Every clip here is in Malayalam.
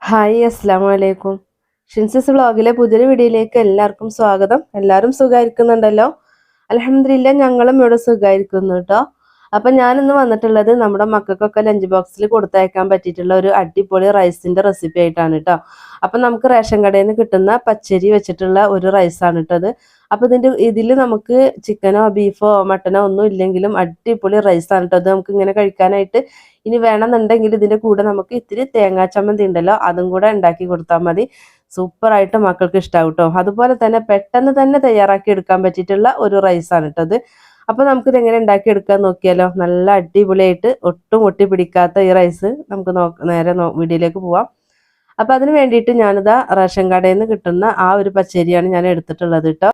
ഹായ് അസ്സലാമു അലൈക്കും. ഷിൻസസ് വ്ളോഗിലെ പുതിയൊരു വീഡിയോയിലേക്ക് എല്ലാവർക്കും സ്വാഗതം. എല്ലാവരും സുഖമായിരിക്കുന്നുണ്ടല്ലോ? അൽഹംദുലില്ലാ ഞങ്ങളും ഇവിടെ സുഖമായിരിക്കുന്നു കേട്ടോ. അപ്പം ഞാനിന്ന് വന്നിട്ടുള്ളത് നമ്മുടെ മക്കൾക്കൊക്കെ ലഞ്ച് ബോക്സിൽ കൊടുത്തയക്കാൻ പറ്റിയിട്ടുള്ള ഒരു അടിപൊളി റൈസിൻ്റെ റെസിപ്പി ആയിട്ടാണ് കേട്ടോ. അപ്പം നമുക്ക് റേഷൻ കടയിൽ നിന്ന് കിട്ടുന്ന പച്ചരി വെച്ചിട്ടുള്ള ഒരു റൈസാണ് കേട്ടത്. അപ്പോൾ ഇതിൽ നമുക്ക് ചിക്കനോ ബീഫോ മട്ടനോ ഒന്നും ഇല്ലെങ്കിലും അടിപൊളി റൈസാണ് കേട്ടോ. അത് നമുക്ക് ഇങ്ങനെ കഴിക്കാനായിട്ട് ഇനി വേണമെന്നുണ്ടെങ്കിൽ ഇതിൻ്റെ കൂടെ നമുക്ക് ഇത്തിരി തേങ്ങാ ചമ്മന്തി ഉണ്ടല്ലോ അതും കൂടെ ഉണ്ടാക്കി കൊടുത്താൽ മതി. സൂപ്പറായിട്ട് മക്കൾക്ക് ഇഷ്ടമാവും കേട്ടോ. അതുപോലെ തന്നെ പെട്ടെന്ന് തന്നെ തയ്യാറാക്കി എടുക്കാൻ പറ്റിയിട്ടുള്ള ഒരു റൈസാണ് കേട്ടോ അത്. അപ്പോൾ നമുക്കിത് എങ്ങനെ ഉണ്ടാക്കി എടുക്കാൻ നോക്കിയാലോ. നല്ല അടിപൊളിയായിട്ട് ഒട്ടും ഒട്ടി പിടിക്കാത്ത ഈ റൈസ് നമുക്ക് നേരെ വീഡിയോയിലേക്ക് പോവാം. അപ്പോൾ അതിന് വേണ്ടിയിട്ട് ഞാനിതാ റേഷൻ കടയിൽ നിന്ന് കിട്ടുന്ന ആ ഒരു പച്ചരിയാണ് ഞാൻ എടുത്തിട്ടുള്ളത് കേട്ടോ.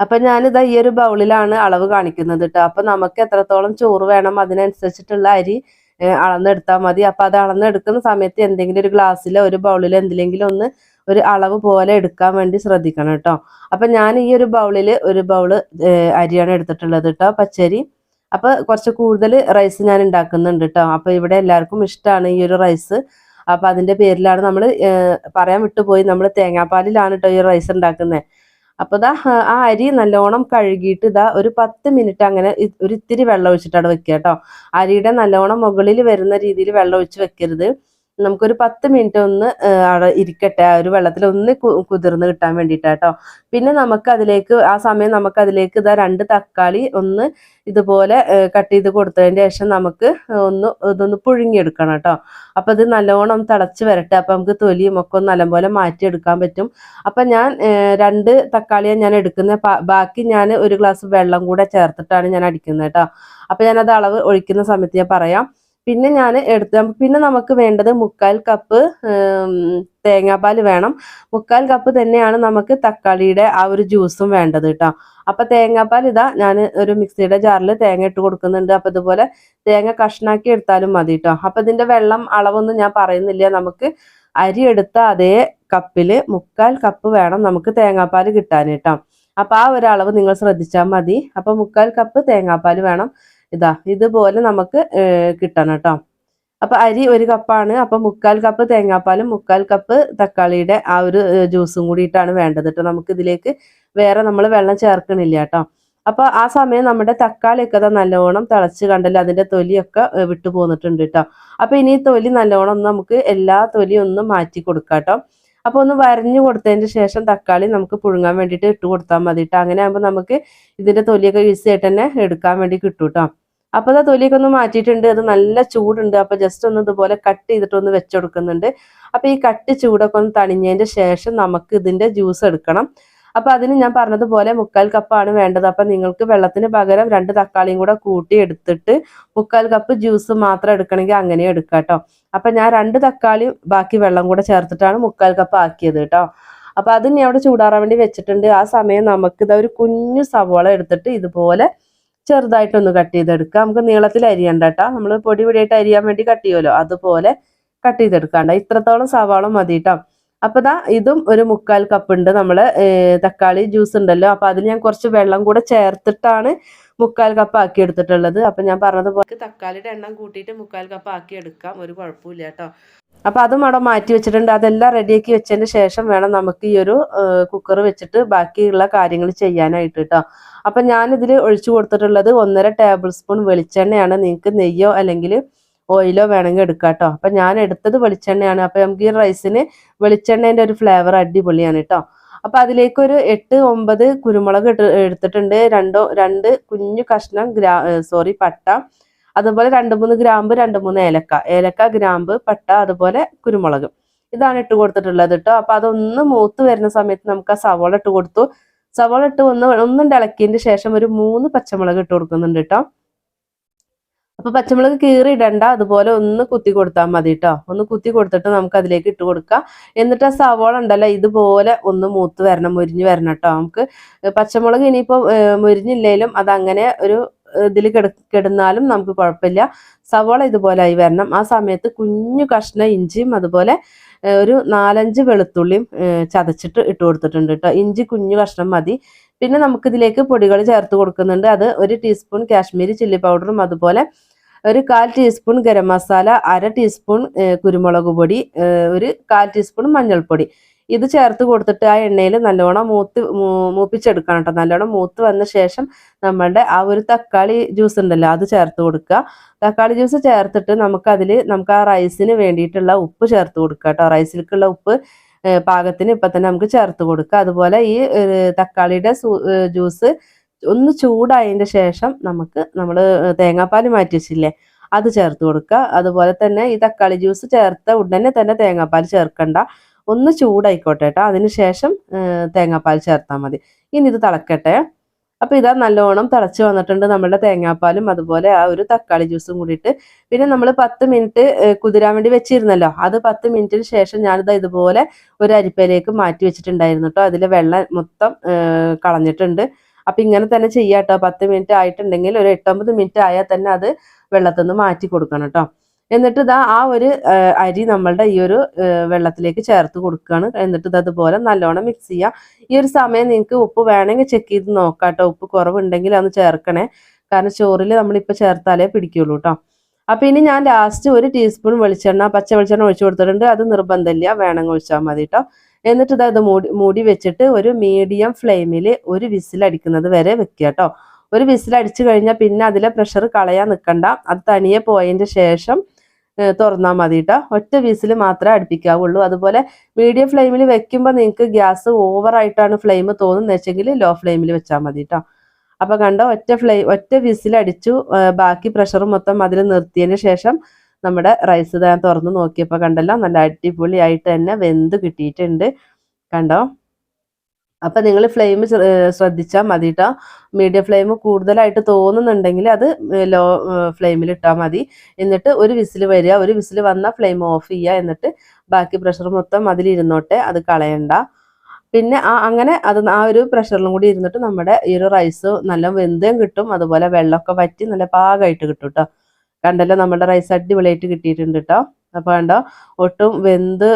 അപ്പം ഞാനിതാ ഈ ഒരു ബൗളിലാണ് അളവ് കാണിക്കുന്നത് കേട്ടോ. അപ്പം നമുക്ക് എത്രത്തോളം ചോറ് വേണം അതിനനുസരിച്ചിട്ടുള്ള അരി അളന്നെടുത്താൽ മതി. അപ്പം അത് അളന്നെടുക്കുന്ന സമയത്ത് എന്തെങ്കിലും ഒരു ഗ്ലാസ്സിലോ ഒരു ബൗളിലോ എന്തിലെങ്കിലും ഒന്ന് ഒരു അളവ് പോലെ എടുക്കാൻ വേണ്ടി ശ്രദ്ധിക്കണം കേട്ടോ. അപ്പം ഞാൻ ഈ ഒരു ബൗളിൽ ഒരു ബൗള് അരിയാണ് എടുത്തിട്ടുള്ളത് കേട്ടോ, പച്ചരി. അപ്പോൾ കുറച്ച് കൂടുതൽ റൈസ് ഞാൻ ഉണ്ടാക്കുന്നുണ്ട് കേട്ടോ. അപ്പോൾ ഇവിടെ എല്ലാവർക്കും ഇഷ്ടമാണ് ഈ ഒരു റൈസ്. അപ്പോൾ അതിൻ്റെ പേരിലാണ് നമ്മൾ പറയാൻ വിട്ടുപോയി, നമ്മൾ തേങ്ങാപ്പാലിലാണ് കേട്ടോ ഈ റൈസ് ഉണ്ടാക്കുന്നത്. അപ്പോൾ ഇതാ ആ അരി നല്ലോണം കഴുകിയിട്ട് ഇതാ ഒരു 10 മിനിറ്റ് അങ്ങനെ ഒരു ഇത്തിരി വെള്ളം ഒഴിച്ചിട്ടാണ് വെക്കുക കേട്ടോ. അരിയുടെ നല്ലോണം മുകളിൽ വരുന്ന രീതിയിൽ വെള്ളം ഒഴിച്ച് വെക്കരുത്. നമുക്കൊരു 10 മിനിറ്റ് ഒന്ന് അവിടെ ഇരിക്കട്ടെ, ആ ഒരു വെള്ളത്തിൽ ഒന്ന് കുതിർന്ന് കിട്ടാൻ വേണ്ടിയിട്ടാട്ടോ. പിന്നെ നമുക്ക് അതിലേക്ക് ആ സമയം നമുക്ക് അതിലേക്ക് ഇതാ 2 തക്കാളി ഒന്ന് ഇതുപോലെ കട്ട് ചെയ്ത് കൊടുത്തതിന് ശേഷം നമുക്ക് ഇതൊന്ന് പുഴുങ്ങിയെടുക്കണം കേട്ടോ. അപ്പം ഇത് നല്ലോണം തിളച്ച് വരട്ടെ. അപ്പം നമുക്ക് തൊലിയും ഒക്കെ ഒന്ന് നല്ലപോലെ മാറ്റിയെടുക്കാൻ പറ്റും. അപ്പം ഞാൻ 2 തക്കാളിയാണ് ഞാൻ എടുക്കുന്നത്. ബാക്കി ഞാൻ ഒരു ഗ്ലാസ് വെള്ളം കൂടെ ചേർത്തിട്ടാണ് ഞാൻ അടിക്കുന്നത് കേട്ടോ. അപ്പം ഞാനത് അളവ് ഒഴിക്കുന്ന സമയത്ത് ഞാൻ പറയാം. പിന്നെ ഞാൻ പിന്നെ നമുക്ക് വേണ്ടത് 1/4 കപ്പ് തേങ്ങാപ്പാൽ വേണം. 1/4 കപ്പ് തന്നെയാണ് നമുക്ക് തക്കാളിയുടെ ആ ഒരു ജ്യൂസും വേണ്ടത് കേട്ടോ. അപ്പൊ തേങ്ങാപ്പാൽ ഇതാ ഞാൻ ഒരു മിക്സിയുടെ ജാറിൽ തേങ്ങ ഇട്ട് കൊടുക്കുന്നുണ്ട്. അപ്പൊ ഇതുപോലെ തേങ്ങ കഷ്ണാക്കി എടുത്താലും മതി കേട്ടോ. അപ്പൊ ഇതിന്റെ വെള്ളം അളവൊന്നും ഞാൻ പറയുന്നില്ല. നമുക്ക് അരി എടുത്ത അതേ കപ്പില് 1/4 കപ്പ് വേണം നമുക്ക് തേങ്ങാപ്പാൽ കിട്ടാൻ കേട്ടോ. അപ്പൊ ആ ഒരു അളവ് നിങ്ങൾ ശ്രദ്ധിച്ചാൽ മതി. അപ്പൊ 1/4 കപ്പ് തേങ്ങാപ്പാൽ വേണം. ഇതാ ഇതുപോലെ നമുക്ക് കിട്ടണം കേട്ടോ. അപ്പൊ അരി 1 കപ്പാണ്. അപ്പൊ 1/4 കപ്പ് തേങ്ങാപ്പാലും 1/4 കപ്പ് തക്കാളിയുടെ ആ ഒരു ജ്യൂസും കൂടിയിട്ടാണ് വേണ്ടത് കേട്ടോ. നമുക്ക് ഇതിലേക്ക് വേറെ നമ്മൾ വെള്ളം ചേർക്കണില്ല കേട്ടോ. അപ്പൊ ആ സമയം നമ്മുടെ തക്കാളിയൊക്കെ നല്ലോണം തിളച്ച് കണ്ടല്ലോ, അതിന്റെ തൊലിയൊക്കെ വിട്ടു പോന്നിട്ടുണ്ട് കേട്ടോ. അപ്പൊ ഇനി തൊലി നല്ലോണം നമുക്ക് എല്ലാ തൊലിയും ഒന്ന് മാറ്റി കൊടുക്കാം കേട്ടോ. അപ്പോൾ ഒന്ന് വരഞ്ഞു കൊടുത്തതിന് ശേഷം തക്കാളി നമുക്ക് പുഴുങ്ങാൻ വേണ്ടിയിട്ട് ഇട്ട് കൊടുത്താൽ മതി കേട്ടോ. അങ്ങനെ ആകുമ്പോൾ നമുക്ക് ഇതിന്റെ തൊലിയൊക്കെ ഈസി ആയിട്ട് തന്നെ എടുക്കാൻ വേണ്ടി കിട്ടും കേട്ടോ. അപ്പോൾ അത് തൊലിയൊക്കെ ഒന്ന് മാറ്റിയിട്ടുണ്ട്. അത് നല്ല ചൂടുണ്ട്. അപ്പോൾ ജസ്റ്റ് ഒന്ന് ഇതുപോലെ കട്ട് ചെയ്തിട്ട് ഒന്ന് വെച്ചുകൊടുക്കുന്നുണ്ട്. അപ്പോൾ ഈ കട്ട് ചൂടൊക്കെ ഒന്ന് തണിഞ്ഞതിന്റെ ശേഷം നമുക്ക് ഇതിന്റെ ജ്യൂസ് എടുക്കണം. അപ്പോൾ അതിന് ഞാൻ പറഞ്ഞതുപോലെ 1/4 കപ്പാണ് വേണ്ടത്. അപ്പം നിങ്ങൾക്ക് വെള്ളത്തിന് പകരം 2 തക്കാളിയും കൂടെ കൂട്ടി എടുത്തിട്ട് 1/4 കപ്പ് ജ്യൂസ് മാത്രം എടുക്കണമെങ്കിൽ അങ്ങനെ എടുക്കാം കേട്ടോ. അപ്പം ഞാൻ 2 തക്കാളിയും ബാക്കി വെള്ളം കൂടെ ചേർത്തിട്ടാണ് 1/4 കപ്പ് ആക്കിയത് കേട്ടോ. അപ്പം അത് ഞാൻ അവിടെ ചൂടാറാൻ വേണ്ടി വെച്ചിട്ടുണ്ട്. ആ സമയം നമുക്ക് ഇതാ ഒരു കുഞ്ഞു സവോള എടുത്തിട്ട് ഇതുപോലെ ചെറുതായിട്ടൊന്ന് കട്ട് ചെയ്തെടുക്കാം. നമുക്ക് നീളത്തിൽ അരിയണ്ട കേട്ടോ. നമ്മൾ പൊടി പൊടിയായിട്ട് അരിയാൻ വേണ്ടി കട്ട് ചെയ്യുമല്ലോ, അതുപോലെ കട്ട് ചെയ്തെടുക്കാണ്ട. ഇത്രത്തോളം സവാള മതി കേട്ടോ. അപ്പൊ ദാ ഇതും ഒരു 1/4 കപ്പ് ഉണ്ട് നമ്മള് തക്കാളി ജ്യൂസ് ഉണ്ടല്ലോ. അപ്പൊ അതിൽ ഞാൻ കുറച്ച് വെള്ളം കൂടെ ചേർത്തിട്ടാണ് 1/4 കപ്പ് ആക്കി എടുത്തിട്ടുള്ളത്. അപ്പൊ ഞാൻ പറഞ്ഞതുപോലെ തക്കാളിയുടെ എണ്ണം കൂട്ടിയിട്ട് 1/4 കപ്പ് ആക്കി എടുക്കാം, ഒരു കുഴപ്പമില്ല കേട്ടോ. അപ്പൊ അതും അവിടെ മാറ്റി വെച്ചിട്ടുണ്ട്. അതെല്ലാം റെഡിയാക്കി വെച്ചതിന് ശേഷം വേണം നമുക്ക് ഈ ഒരു കുക്കർ വെച്ചിട്ട് ബാക്കിയുള്ള കാര്യങ്ങൾ ചെയ്യാനായിട്ട് കേട്ടോ. അപ്പൊ ഞാനിതിൽ ഒഴിച്ചു കൊടുത്തിട്ടുള്ളത് 1.5 ടേബിൾ സ്പൂൺ വെളിച്ചെണ്ണയാണ്. നിങ്ങൾക്ക് നെയ്യോ അല്ലെങ്കിൽ ഓയിലോ വേണമെങ്കിൽ എടുക്കാം കേട്ടോ. അപ്പം ഞാൻ എടുത്തത് വെളിച്ചെണ്ണയാണ്. അപ്പം നമുക്ക് ഈ റൈസിന് വെളിച്ചെണ്ണേൻ്റെ ഒരു ഫ്ലേവർ അടിപൊളിയാണ് കേട്ടോ. അപ്പം അതിലേക്ക് ഒരു 8-9 കുരുമുളക് എടുത്തിട്ടുണ്ട്. 2 കുഞ്ഞു കഷ്ണം പട്ട, അതുപോലെ 2-3 ഗ്രാമ്പ്, 2-3 ഏലക്ക, ഗ്രാമ്പ്, പട്ട, അതുപോലെ കുരുമുളക്. ഇതാണ് ഇട്ട് കൊടുത്തിട്ടുള്ളത് കേട്ടോ. അപ്പം അതൊന്ന് മൂത്ത് വരുന്ന സമയത്ത് നമുക്ക് ആ സവോള ഇട്ട് കൊടുത്തു. സവോള ഇട്ട് ഒന്നും ഇളക്കിയതിന് ശേഷം ഒരു 3 പച്ചമുളക് ഇട്ട് കൊടുക്കുന്നുണ്ട് കേട്ടോ. അപ്പൊ പച്ചമുളക് കീറി ഇടണ്ട, അതുപോലെ ഒന്ന് കുത്തി കൊടുത്താൽ മതി കേട്ടോ. ഒന്ന് കുത്തി കൊടുത്തിട്ട് നമുക്ക് അതിലേക്ക് ഇട്ട് കൊടുക്കാം. എന്നിട്ട് ആ സവോള ഉണ്ടല്ലോ ഇതുപോലെ ഒന്ന് മൂത്ത് വരണം, മുരിഞ്ഞ് വരണം കേട്ടോ. നമുക്ക് പച്ചമുളക് ഇനിയിപ്പോൾ മുരിഞ്ഞില്ലെങ്കിലും അതങ്ങനെ ഒരു ഇതിൽ കിടന്നാലും നമുക്ക് കുഴപ്പമില്ല. സവോള ഇതുപോലെ ആയി വരണം. ആ സമയത്ത് കുഞ്ഞു കഷ്ണം ഇഞ്ചിയും അതുപോലെ ഒരു 4-5 വെളുത്തുള്ളിയും ചതച്ചിട്ട് ഇട്ട് കൊടുത്തിട്ടുണ്ട് കേട്ടോ. ഇഞ്ചി കുഞ്ഞു കഷ്ണം മതി. പിന്നെ നമുക്കിതിലേക്ക് പൊടികൾ ചേർത്ത് കൊടുക്കുന്നുണ്ട്. അത് 1 ടീസ്പൂൺ കാശ്മീരി ചില്ലി പൗഡറും അതുപോലെ ഒരു 1/4 ടീസ്പൂൺ ഗരം മസാല, 1/2 ടീസ്പൂൺ കുരുമുളക് പൊടി, ഒരു 1/4 ടീസ്പൂൺ മഞ്ഞൾപ്പൊടി. ഇത് ചേർത്ത് കൊടുത്തിട്ട് ആ എണ്ണയിൽ നല്ലോണം മൂപ്പിച്ചെടുക്കണം കേട്ടോ. നല്ലോണം മൂത്ത് വന്ന ശേഷം നമ്മളുടെ ആ ഒരു തക്കാളി ജ്യൂസ് ഉണ്ടല്ലോ അത് ചേർത്ത് കൊടുക്കുക. തക്കാളി ജ്യൂസ് ചേർത്തിട്ട് നമുക്ക് ആ റൈസിന് വേണ്ടിയിട്ടുള്ള ഉപ്പ് ചേർത്ത് കൊടുക്കുക കേട്ടോ. റൈസിലേക്കുള്ള ഉപ്പ് പാകത്തിന് ഇപ്പം തന്നെ നമുക്ക് ചേർത്ത് കൊടുക്കുക. അതുപോലെ ഈ തക്കാളിയുടെ ജ്യൂസ് ഒന്ന് ചൂടായതിൻ്റെ ശേഷം നമ്മൾ തേങ്ങാപ്പാൽ മാറ്റി വെച്ചില്ലേ അത് ചേർത്ത് കൊടുക്കുക. അതുപോലെ തന്നെ ഈ തക്കാളി ജ്യൂസ് ചേർത്ത ഉടനെ തന്നെ തേങ്ങാപ്പാൽ ചേർക്കണ്ട, ഒന്ന് ചൂടായിക്കോട്ടെ കേട്ടോ. അതിന് ശേഷം തേങ്ങാപ്പാൽ ചേർത്താൽ മതി. ഇനി ഇത് തിളക്കട്ടെ. അപ്പോൾ ഇതാ നല്ലോണം തിളച്ച് വന്നിട്ടുണ്ട് നമ്മുടെ തേങ്ങാപ്പാലും അതുപോലെ ആ ഒരു തക്കാളി ജ്യൂസും കൂടിയിട്ട്. പിന്നെ നമ്മൾ 10 മിനിറ്റ് കുതിരാൻ വേണ്ടി വെച്ചിരുന്നല്ലോ, അത് 10 മിനിറ്റിന് ശേഷം ഞാനിത് ഇതുപോലെ ഒരു അരിപ്പയിലേക്ക് മാറ്റി വെച്ചിട്ടുണ്ടായിരുന്നു കേട്ടോ. അതിൽ വെള്ളം മൊത്തം കളഞ്ഞിട്ടുണ്ട്. അപ്പം ഇങ്ങനെ തന്നെ ചെയ്യാം കേട്ടോ. 10 മിനിറ്റ് ആയിട്ടുണ്ടെങ്കിൽ ഒരു 8-9 മിനിറ്റ് ആയാൽ തന്നെ അത് വെള്ളത്തിൽ നിന്ന് മാറ്റി കൊടുക്കണം കേട്ടോ. എന്നിട്ട് ഇതാ ആ ഒരു അരി നമ്മളുടെ ഈ ഒരു വെള്ളത്തിലേക്ക് ചേർത്ത് കൊടുക്കുകയാണ്. എന്നിട്ട് ഇത് അതുപോലെ നല്ലോണം മിക്സ് ചെയ്യുക. ഈ ഒരു സമയം നിങ്ങൾക്ക് ഉപ്പ് വേണമെങ്കിൽ ചെക്ക് ചെയ്ത് നോക്കാം കേട്ടോ. ഉപ്പ് കുറവുണ്ടെങ്കിൽ അതൊന്ന് ചേർക്കണേ, കാരണം ചോറിൽ നമ്മളിപ്പോൾ ചേർത്താലേ പിടിക്കുള്ളൂ കേട്ടോ. അപ്പോൾ ഇനി ഞാൻ ലാസ്റ്റ് 1 ടീസ്പൂൺ പച്ച വെളിച്ചെണ്ണ ഒഴിച്ചു കൊടുത്തിട്ടുണ്ട്. അത് നിർബന്ധമില്ല, വേണമെങ്കിൽ ഒഴിച്ചാൽ മതി കേട്ടോ. എന്നിട്ട് ഇത് മൂടി വെച്ചിട്ട് ഒരു മീഡിയം ഫ്ലെയിമിൽ ഒരു വിസിൽ അടിക്കുന്നത് വരെ വെക്കുക കേട്ടോ. ഒരു വിസിൽ അടിച്ചു കഴിഞ്ഞാൽ പിന്നെ അതിലെ പ്രഷർ കളയാൻ നിൽക്കണ്ട, അത് തനിയെ പോയതിൻ്റെ ശേഷം തുറന്നാൽ മതി കേട്ടോ. ഒറ്റ വിസിൽ മാത്രമേ അടുപ്പിക്കാവുള്ളൂ. അതുപോലെ മീഡിയം ഫ്ലെയിമിൽ വെക്കുമ്പോൾ നിങ്ങൾക്ക് ഗ്യാസ് ഓവറായിട്ടാണ് ഫ്ലെയിം തോന്നുന്നത് വെച്ചെങ്കിൽ ലോ ഫ്ലെയിമിൽ വെച്ചാൽ മതി കേട്ടോ. അപ്പോൾ കണ്ടോ, ഒറ്റ വിസിൽ അടിച്ചു, ബാക്കി പ്രഷർ മൊത്തം അതിൽ നിർത്തിയതിന് ശേഷം നമ്മുടെ റൈസ് ഞാൻ തുറന്ന് നോക്കിയപ്പോൾ കണ്ടല്ലോ നല്ല അടിപൊളിയായിട്ട് തന്നെ വെന്ത് കിട്ടിയിട്ടുണ്ട് കണ്ടോ. അപ്പം നിങ്ങൾ ഫ്ലെയിം ശ്രദ്ധിച്ചാൽ മതി കേട്ടോ. മീഡിയം ഫ്ലെയിം കൂടുതലായിട്ട് തോന്നുന്നുണ്ടെങ്കിൽ അത് ലോ ഫ്ലെയിമിൽ ഇട്ടാൽ മതി. എന്നിട്ട് ഒരു വിസിൽ വരിക, ഒരു വിസിൽ വന്നാൽ ഫ്ലെയിം ഓഫ് ചെയ്യുക. എന്നിട്ട് ബാക്കി പ്രഷർ മൊത്തം അതിലിരുന്നോട്ടെ, അത് കളയണ്ട. പിന്നെ അങ്ങനെ ആ ഒരു പ്രഷറിലും കൂടി ഇരുന്നിട്ട് നമ്മുടെ ഈ ഒരു റൈസ് നല്ല വെന്തയും കിട്ടും, അതുപോലെ വെള്ളമൊക്കെ വറ്റി നല്ല പാകമായിട്ട് കിട്ടും കേട്ടോ. കണ്ടല്ലോ നമ്മുടെ റൈസ് അടിപൊളിയായിട്ട് കിട്ടിയിട്ടുണ്ട് കേട്ടോ. അപ്പോൾ കണ്ടോ, ഒട്ടും വെന്ത്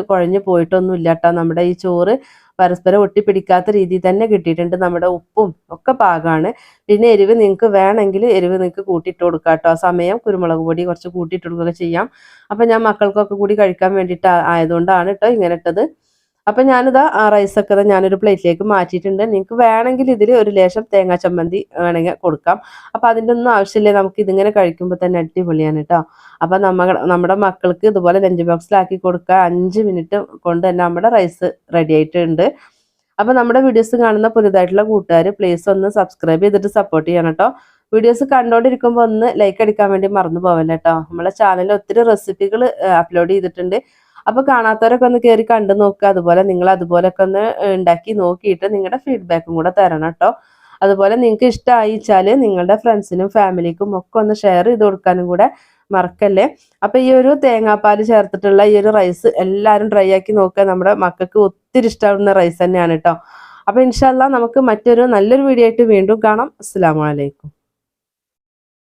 കുഴഞ്ഞ് പോയിട്ടൊന്നും ഇല്ല കേട്ടോ. നമ്മുടെ ഈ ചോറ് പരസ്പരം ഒട്ടിപ്പിടിക്കാത്ത രീതിയിൽ തന്നെ കിട്ടിയിട്ടുണ്ട്. നമ്മുടെ ഉപ്പും ഒക്കെ പാകമാണ്. പിന്നെ എരിവ് നിങ്ങൾക്ക് വേണമെങ്കിൽ എരിവ് നിങ്ങൾക്ക് കൂട്ടിയിട്ട് കൊടുക്കാം കേട്ടോ. സമയം കുരുമുളക് പൊടി കുറച്ച് കൂട്ടിയിട്ട് കൊടുക്കുകയൊക്കെ ചെയ്യാം. അപ്പം ഞാൻ മക്കൾക്കൊക്കെ കൂടി കഴിക്കാൻ വേണ്ടിയിട്ട് ആയതുകൊണ്ടാണ് കേട്ടോ ഇങ്ങനെ ഇട്ടത്. അപ്പം ഞാനിതാ ആ റൈസൊക്കെ ഞാനൊരു പ്ലേറ്റിലേക്ക് മാറ്റിയിട്ടുണ്ട്. നിങ്ങൾക്ക് വേണമെങ്കിൽ ഇതിൽ ഒരു ലേശം തേങ്ങാ ചമ്മന്തി വേണമെങ്കിൽ കൊടുക്കാം. അപ്പം അതിൻ്റെ ഒന്നും ആവശ്യമില്ല, നമുക്ക് ഇതിങ്ങനെ കഴിക്കുമ്പോൾ തന്നെ അടിപൊളിയാണ് കേട്ടോ. അപ്പം നമ്മുടെ മക്കൾക്ക് ഇതുപോലെ ലഞ്ച് ബോക്സിലാക്കി കൊടുക്കുക. 5 മിനിറ്റ് കൊണ്ട് തന്നെ നമ്മുടെ റൈസ് റെഡി ആയിട്ടുണ്ട്. അപ്പം നമ്മുടെ വീഡിയോസ് കാണുന്ന പുതിയതായിട്ടുള്ള കൂട്ടുകാർ പ്ലീസ് ഒന്ന് സബ്സ്ക്രൈബ് ചെയ്തിട്ട് സപ്പോർട്ട് ചെയ്യണം കേട്ടോ. വീഡിയോസ് കണ്ടുകൊണ്ടിരിക്കുമ്പോൾ ഒന്ന് ലൈക്ക് അടിക്കാൻ വേണ്ടി മറന്നു പോവല്ലേ കേട്ടോ. നമ്മളെ ചാനലിൽ ഒത്തിരി റെസിപ്പികൾ അപ്ലോഡ് ചെയ്തിട്ടുണ്ട്. അപ്പോൾ കാണാത്തവരൊക്കെ ഒന്ന് കയറി കണ്ടു നോക്കുക. അതുപോലെ നിങ്ങൾ അതുപോലൊക്കെ ഒന്ന് ഉണ്ടാക്കി നോക്കിയിട്ട് നിങ്ങളുടെ ഫീഡ്ബാക്കും കൂടെ തരണം കേട്ടോ. അതുപോലെ നിങ്ങൾക്ക് ഇഷ്ടമായിച്ചാൽ നിങ്ങളുടെ ഫ്രണ്ട്സിനും ഫാമിലിക്കും ഒക്കെ ഒന്ന് ഷെയർ ചെയ്ത് കൊടുക്കാനും കൂടെ മറക്കല്ലേ. അപ്പോൾ ഈ ഒരു തേങ്ങാപ്പാൽ ചേർത്തിട്ടുള്ള ഈ ഒരു റൈസ് എല്ലാവരും ട്രൈ ആക്കി നോക്കുക. നമ്മുടെ മക്കൾക്ക് ഒത്തിരി ഇഷ്ടമാവുന്ന റൈസ് തന്നെയാണ് കേട്ടോ. അപ്പോൾ ഇൻഷാ അല്ലാഹ് നമുക്ക് മറ്റൊരു നല്ലൊരു വീഡിയോ ആയിട്ട് വീണ്ടും കാണാം. അസ്സലാമു അലൈക്കും.